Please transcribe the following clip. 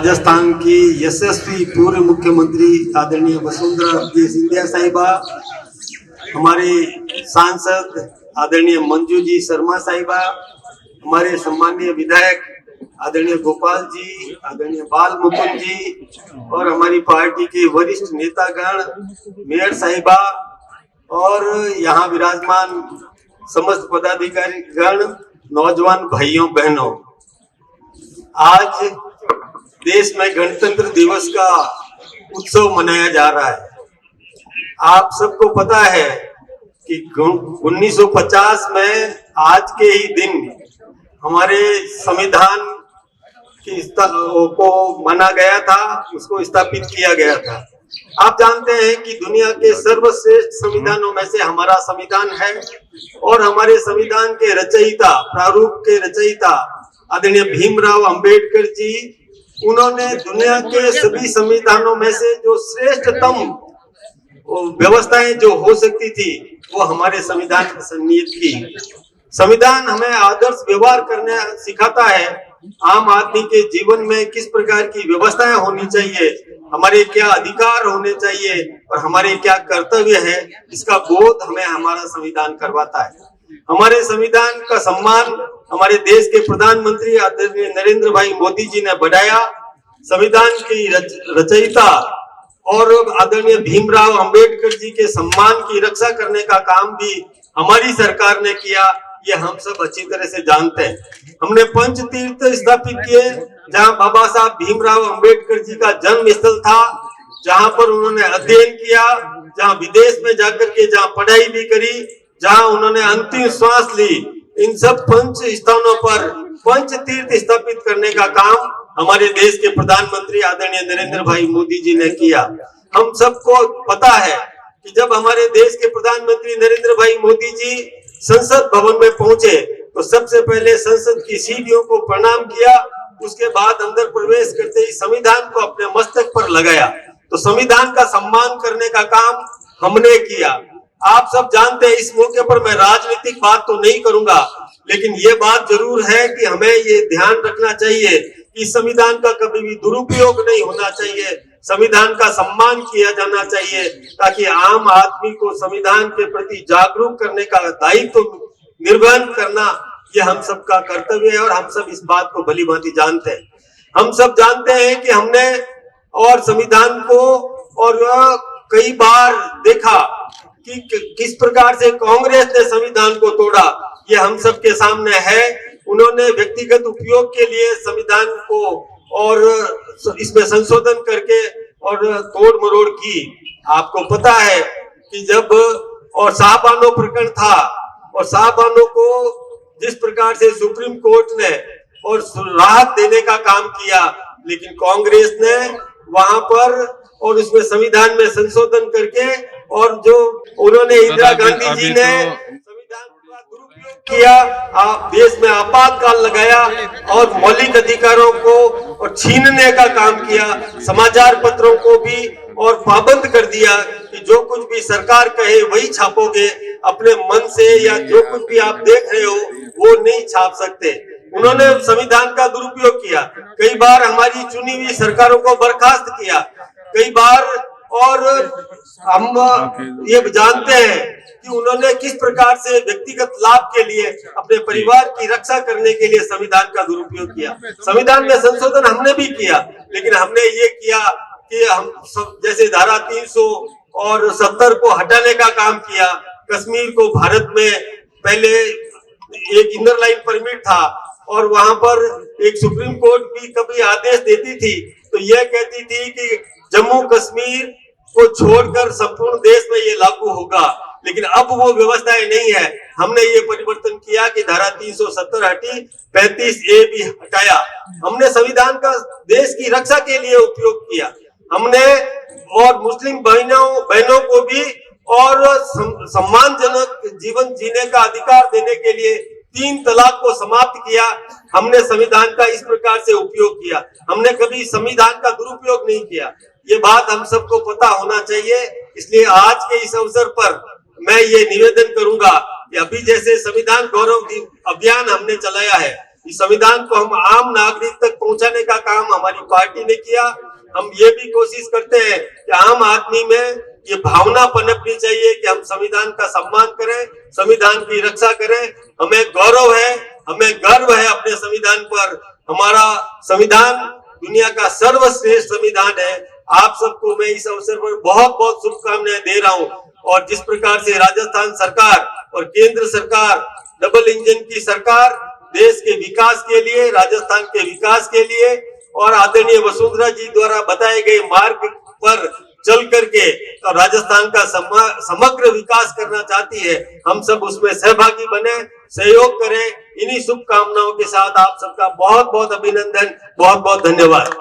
राजस्थान की यशस्वी पूर्व मुख्यमंत्री आदरणीय वसुंधरा जी सिंधिया साहिबा, हमारे सांसद आदरणीय मंजू जी शर्मा साहिबा, हमारे सम्मानीय विधायक आदरणीय गोपाल जी, आदरणीय बाल मुकुंद जी और हमारी पार्टी के वरिष्ठ नेतागण, मेयर साहिबा और यहाँ विराजमान समस्त पदाधिकारी गण, नौजवान भाइयों बहनों, आज देश में गणतंत्र दिवस का उत्सव मनाया जा रहा है। आप सबको पता है कि 1950 में आज के ही दिन हमारे संविधान को माना गया था, उसको स्थापित किया गया था। आप जानते हैं कि दुनिया के सर्वश्रेष्ठ संविधानों में से हमारा संविधान है और हमारे संविधान के रचयिता, प्रारूप के रचयिता आदरणीय भीमराव अंबेडकर जी, उन्होंने दुनिया के सभी संविधानों में से जो श्रेष्ठतम व्यवस्थाएं जो हो सकती थी वो हमारे संविधान में सन्निहित की। संविधान हमें आदर्श व्यवहार करने सिखाता है, आम आदमी के जीवन में किस प्रकार की व्यवस्थाएं होनी चाहिए, हमारे क्या अधिकार होने चाहिए और हमारे क्या कर्तव्य है, इसका बोध हमें हमारा संविधान करवाता है। हमारे संविधान का सम्मान हमारे देश के प्रधानमंत्री आदरणीय नरेंद्र भाई मोदी जी ने बढ़ाया। संविधान की रचयिता और आदरणीय भीमराव अंबेडकर जी के सम्मान की रक्षा करने का काम भी हमारी सरकार ने किया, ये हम सब अच्छी तरह से जानते हैं। हमने पंच तीर्थ स्थापित किए, जहां बाबा साहब भीमराव अंबेडकर जी का जन्म स्थल था, जहां पर उन्होंने अध्ययन किया, जहां विदेश में जाकर के जहां पढ़ाई भी करी, जहां उन्होंने अंतिम श्वास ली। इन सब पंच स्थानों पर पंच तीर्थ स्थापित करने का काम हमारे देश के प्रधानमंत्री आदरणीय नरेंद्र भाई मोदी जी ने किया। हम सबको पता है कि जब हमारे देश के प्रधानमंत्री नरेंद्र भाई मोदी जी संसद भवन में पहुंचे तो सबसे पहले संसद की सीढ़ियों को प्रणाम किया, उसके बाद अंदर प्रवेश करते ही संविधान को अपने मस्तक पर लगाया। तो संविधान का सम्मान करने का काम हमने किया। आप सब जानते हैं, इस मौके पर मैं राजनीतिक बात तो नहीं करूंगा, लेकिन ये बात जरूर है कि हमें ये ध्यान रखना चाहिए कि संविधान का कभी भी दुरुपयोग नहीं होना चाहिए, संविधान का सम्मान किया जाना चाहिए, ताकि आम आदमी को संविधान के प्रति जागरूक करने का दायित्व निर्वहन करना ये हम सबका कर्तव्य है और हम सब इस बात को भलीभांति जानते हैं। हम सब जानते हैं कि हमने और संविधान को और कई बार देखा कि किस प्रकार से कांग्रेस ने संविधान को तोड़ा, ये हम सब के सामने है। उन्होंने व्यक्तिगत उपयोग के लिए संविधान को और इसमें संशोधन करके और तोड़ मरोड़ की। आपको पता है कि जब और शाहबानो प्रकरण था और शाहबानो को जिस प्रकार से सुप्रीम कोर्ट ने और राहत देने का काम किया, लेकिन कांग्रेस ने वहां पर और उसमें संविधान में संशोधन करके और जो उन्होंने इंदिरा गांधी जी ने संविधान का दुरुपयोग किया, आप देश में आपातकाल लगाया और मौलिक अधिकारों को और छीनने का काम किया। समाचार पत्रों को भी और पाबंद कर दिया कि जो कुछ भी सरकार कहे वही छापोगे, अपने मन से या जो कुछ भी आप देख रहे हो वो नहीं छाप सकते। उन्होंने संविधान का दुरुपयोग किया, कई बार हमारी चुनी हुई सरकारों को बर्खास्त किया, कई बार, और हम ये जानते हैं कि उन्होंने किस प्रकार से व्यक्तिगत लाभ के लिए अपने परिवार की रक्षा करने के लिए संविधान का दुरुपयोग किया। संविधान में संशोधन हमने भी किया, लेकिन हमने ये किया कि हम सब जैसे धारा 370 को हटाने का काम किया। कश्मीर को भारत में पहले एक इनर लाइन परमिट था और वहां पर एक सुप्रीम कोर्ट भी कभी आदेश देती थी तो यह कहती थी कि जम्मू कश्मीर को छोड़कर संपूर्ण देश में ये लागू होगा, लेकिन अब वो व्यवस्थाएं नहीं है। हमने ये परिवर्तन किया कि धारा 370 हटी, 35A भी हटाया। हमने संविधान का देश की रक्षा के लिए उपयोग किया। हमने और मुस्लिम बहनों को भी और सम्मानजनक जीवन जीने का अधिकार देने के लिए 3 तलाक को समाप्त किया। हमने संविधान का इस प्रकार से उपयोग किया, हमने कभी संविधान का दुरुपयोग नहीं किया। ये बात हम सबको पता होना चाहिए। इसलिए आज के इस अवसर पर मैं ये निवेदन करूंगा कि अभी जैसे संविधान गौरव अभियान हमने चलाया है, इस संविधान को हम आम नागरिक तक पहुंचाने का काम हमारी पार्टी ने किया। हम ये भी कोशिश करते हैं कि आम आदमी में ये भावना पनपनी चाहिए कि हम संविधान का सम्मान करें, संविधान की रक्षा करें। हमें गौरव है, हमें गर्व है अपने संविधान पर। हमारा संविधान दुनिया का सर्वश्रेष्ठ संविधान है। आप सबको मैं इस अवसर पर बहुत बहुत शुभकामनाएं दे रहा हूं। और जिस प्रकार से राजस्थान सरकार और केंद्र सरकार डबल इंजन की सरकार देश के विकास के लिए, राजस्थान के विकास के लिए और आदरणीय वसुंधरा जी द्वारा बताए गए मार्ग पर चल करके और राजस्थान का समग्र विकास करना चाहती है, हम सब उसमें सहभागी बने, सहयोग करें। इन्हीं शुभकामनाओं के साथ आप सबका बहुत बहुत अभिनंदन, बहुत बहुत धन्यवाद।